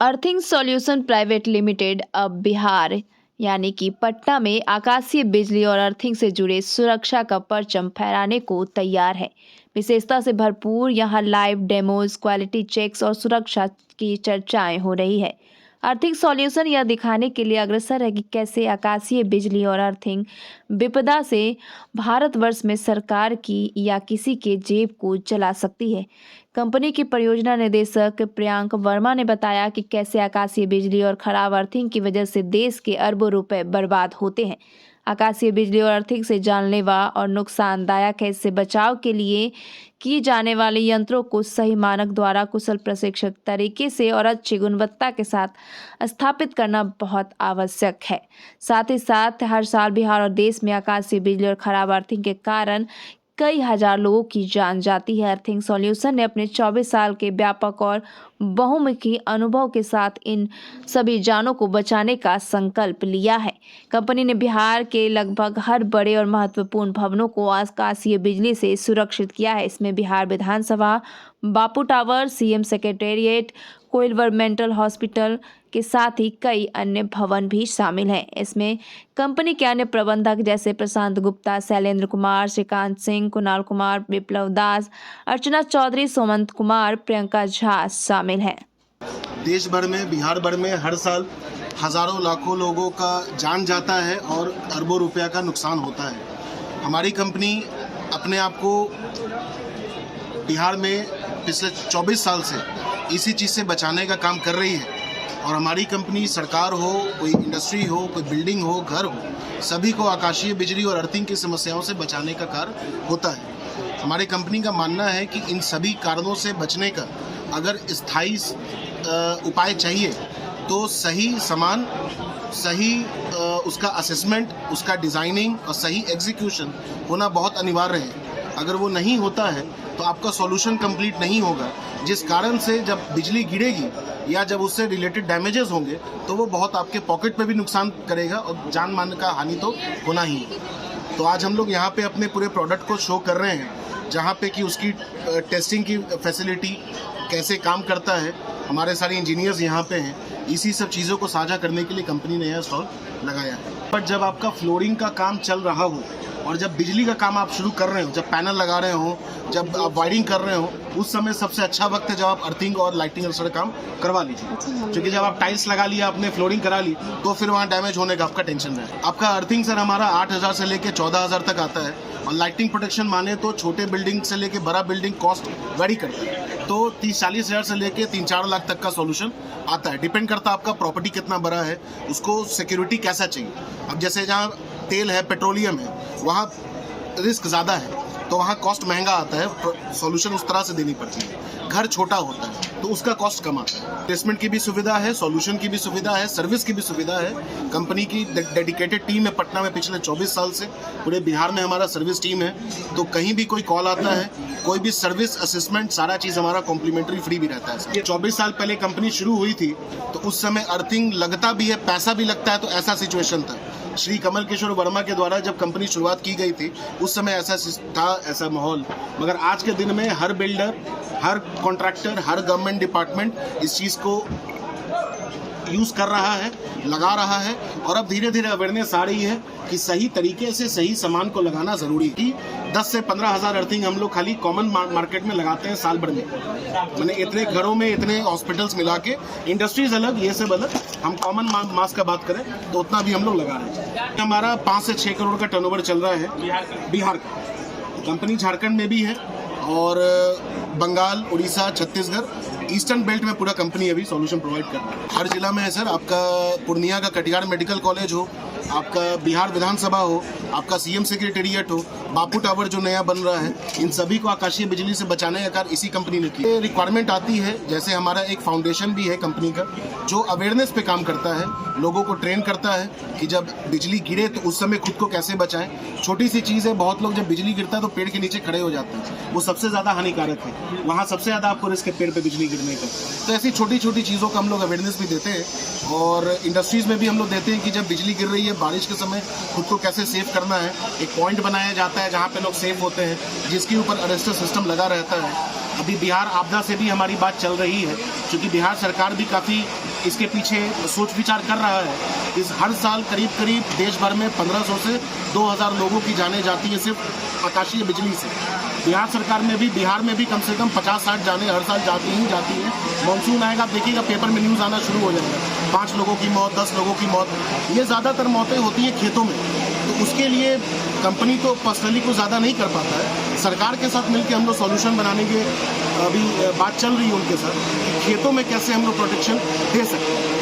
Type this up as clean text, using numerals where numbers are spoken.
Earthing solution private limited अब बिहार यानी कि पटना में आकाशीय बिजली और अर्थिंग से जुड़े सुरक्षा का परचम फहराने को तैयार है। विशेषता से भरपूर यहाँ लाइव डेमोज, क्वालिटी चेक्स और सुरक्षा की चर्चाएं हो रही है। अर्थिंग सॉल्यूशन यह दिखाने के लिए अग्रसर है कि कैसे आकाशीय बिजली और अर्थिंग विपदा से भारतवर्ष में सरकार की या किसी के जेब को जला सकती है। कंपनी की परियोजना निदेशक प्रियांक वर्मा ने बताया कि कैसे आकाशीय बिजली और खराब अर्थिंग की वजह से देश के अरबों रुपए बर्बाद होते हैं। आकाशीय बिजली और अर्थिंग से जानलेवा और नुकसानदायक है। इससे बचाव के लिए की जाने वाले यंत्रों को सही मानक द्वारा कुशल प्रशिक्षित तरीके से और अच्छी गुणवत्ता के साथ स्थापित करना बहुत आवश्यक है। साथ ही साथ हर साल बिहार और देश में आकाशीय बिजली और खराब अर्थिंग के कारण कई हजार लोगों की जान जाती है। अर्थिंग सॉल्यूशन ने अपने 24 साल के व्यापक और बहुमुखी अनुभव के साथ इन सभी जानों को बचाने का संकल्प लिया है। कंपनी ने बिहार के लगभग हर बड़े और महत्वपूर्ण भवनों को आकाशीय बिजली से सुरक्षित किया है। इसमें बिहार विधानसभा, बापू टावर, सीएम सेक्रेटेरिएट, कोइलवरमेंटल हॉस्पिटल के साथ ही कई अन्य भवन भी शामिल हैं। इसमें कंपनी के अन्य प्रबंधक जैसे प्रशांत गुप्ता, शैलेंद्र कुमार, श्रीकांत सिंह, कुणाल कुमार, विप्लव दास, अर्चना चौधरी, सोमंत कुमार, प्रियंका झा शामिल हैं। देश भर में, बिहार भर में हर साल हजारों लाखों लोगों का जान जाता है और अरबों रुपया का नुकसान होता है। हमारी कंपनी अपने आप को बिहार में पिछले 24 साल से इसी चीज़ से बचाने का काम कर रही है और हमारी कंपनी सरकार हो, कोई इंडस्ट्री हो, कोई बिल्डिंग हो, घर हो, सभी को आकाशीय बिजली और अर्थिंग की समस्याओं से बचाने का कार्य होता है। हमारी कंपनी का मानना है कि इन सभी कारणों से बचने का अगर स्थायी उपाय चाहिए तो सही सामान, सही उसका असेसमेंट, उसका डिज़ाइनिंग और सही एग्जीक्यूशन होना बहुत अनिवार्य है। अगर वो नहीं होता है तो आपका सॉल्यूशन कंप्लीट नहीं होगा, जिस कारण से जब बिजली गिरेगी या जब उससे रिलेटेड डैमेजेस होंगे तो वो बहुत आपके पॉकेट पे भी नुकसान करेगा और जान मान का हानि तो होना ही है। तो आज हम लोग यहाँ पे अपने पूरे प्रोडक्ट को शो कर रहे हैं, जहाँ पे कि उसकी टेस्टिंग की फैसिलिटी कैसे काम करता है। हमारे सारे इंजीनियर्स यहाँ पे हैं। इसी सब चीज़ों को साझा करने के लिए कंपनी ने यह स्टॉल लगाया है। पर जब आपका फ्लोरिंग का काम चल रहा हो और जब बिजली का काम आप शुरू कर रहे हो, जब पैनल लगा रहे हो, जब आप वायरिंग कर रहे हो, उस समय सबसे अच्छा वक्त है जब आप अर्थिंग और लाइटिंग और सारा काम करवा लीजिए। क्योंकि जब आप टाइल्स लगा लिया, आपने फ्लोरिंग करा ली, तो फिर वहाँ डैमेज होने का आपका टेंशन है। आपका अर्थिंग सर हमारा 8,000 से लेके 14,000 तक आता है और लाइटिंग प्रोटेक्शन माने तो छोटे बिल्डिंग से लेके बड़ा बिल्डिंग कॉस्ट वेरी करता है। तो 30-40 हज़ार से लेके 3-4 लाख तक का सॉल्यूशन आता है। डिपेंड करता है आपका प्रॉपर्टी कितना बड़ा है, उसको सिक्योरिटी कैसा चाहिए। अब जैसे जहाँ तेल है, पेट्रोलियम है, वहाँ रिस्क ज़्यादा है तो वहाँ कॉस्ट महंगा आता है, सॉल्यूशन उस तरह से देनी पड़ती है। घर छोटा होता है तो उसका कॉस्ट कम आता है। प्लेसमेंट की भी सुविधा है, सॉल्यूशन की भी सुविधा है, सर्विस की भी सुविधा है। कंपनी की डेडिकेटेड टीम है पटना में पिछले 24 साल से। पूरे बिहार में हमारा सर्विस टीम है, तो कहीं भी कोई कॉल आता है, कोई भी सर्विस असेसमेंट, सारा चीज़ हमारा कॉम्प्लीमेंट्री फ्री भी रहता है। 24 साल पहले कंपनी शुरू हुई थी तो उस समय अर्थिंग लगता भी है, पैसा भी लगता है, तो ऐसा सिचुएशन था। श्री कमल किशोर वर्मा के द्वारा जब कंपनी शुरुआत की गई थी उस समय ऐसा था, ऐसा माहौल। मगर आज के दिन में हर बिल्डर, हर कॉन्ट्रैक्टर, हर गवर्नमेंट डिपार्टमेंट इस चीज़ को यूज़ कर रहा है, लगा रहा है और अब धीरे धीरे अवेयरनेस आ रही है कि सही तरीके से सही सामान को लगाना ज़रूरी है। कि 10 से 15 हज़ार अर्थिंग हम लोग खाली कॉमन मार्केट में लगाते हैं साल भर में। मैंने इतने घरों में, इतने हॉस्पिटल्स मिला के, इंडस्ट्रीज अलग, ये सब अलग, हम कॉमन मास का बात करें तो उतना भी हम लोग लगा रहे हैं। हमारा 5 से 6 करोड़ का टर्नओवर चल रहा है बिहार का। कंपनी झारखंड में भी है और बंगाल, उड़ीसा, छत्तीसगढ़, ईस्टर्न बेल्ट में पूरा कंपनी अभी सॉल्यूशन प्रोवाइड कर रहा है। हर जिला में है सर। आपका पूर्णिया का कटिहार मेडिकल कॉलेज हो, आपका बिहार विधानसभा हो, आपका सीएम सेक्रेटेरिएट हो, बापू टावर जो नया बन रहा है, इन सभी को आकाशीय बिजली से बचाने का कार्य इसी कंपनी ने किया। रिक्वायरमेंट आती है, जैसे हमारा एक फाउंडेशन भी है कंपनी का जो अवेयरनेस पे काम करता है, लोगों को ट्रेन करता है कि जब बिजली गिरे तो उस समय खुद को कैसे बचाएं। छोटी सी चीज़ है, बहुत लोग जब बिजली गिरता है तो पेड़ के नीचे खड़े हो जाते हैं, वो सबसे ज़्यादा हानिकारक है। वहाँ सबसे ज़्यादा आपको रिस्क है पेड़ पर बिजली गिरने का। तो ऐसी छोटी छोटी चीज़ों का हम लोग अवेयरनेस भी देते हैं और इंडस्ट्रीज़ में भी हम लोग देते हैं कि जब बिजली गिर रही है, बारिश के समय खुद को कैसे सेव करना है। एक पॉइंट बनाया जाता है जहाँ पे लोग सेफ होते हैं, जिसके ऊपर अरेस्टर सिस्टम लगा रहता है। अभी बिहार आपदा से भी हमारी बात चल रही है, क्योंकि बिहार सरकार भी काफ़ी इसके पीछे सोच विचार कर रहा है। इस हर साल करीब करीब देश भर में 1500 से 2000 लोगों की जानें जाती है सिर्फ आकाशीय बिजली से। बिहार में भी कम से कम 50-60 जानें हर साल जाती हैं। मानसून आएगा, आप देखिएगा पेपर में न्यूज़ आना शुरू हो जाएगा, 5 लोगों की मौत, 10 लोगों की मौत। ये ज़्यादातर मौतें होती हैं खेतों में। तो उसके लिए कंपनी तो पर्सनली को ज़्यादा नहीं कर पाता है। सरकार के साथ मिलकर हम लोग सॉल्यूशन बनाने के अभी बात चल रही है उनके साथ कि खेतों में कैसे हम लोग प्रोटेक्शन दे सकते हैं।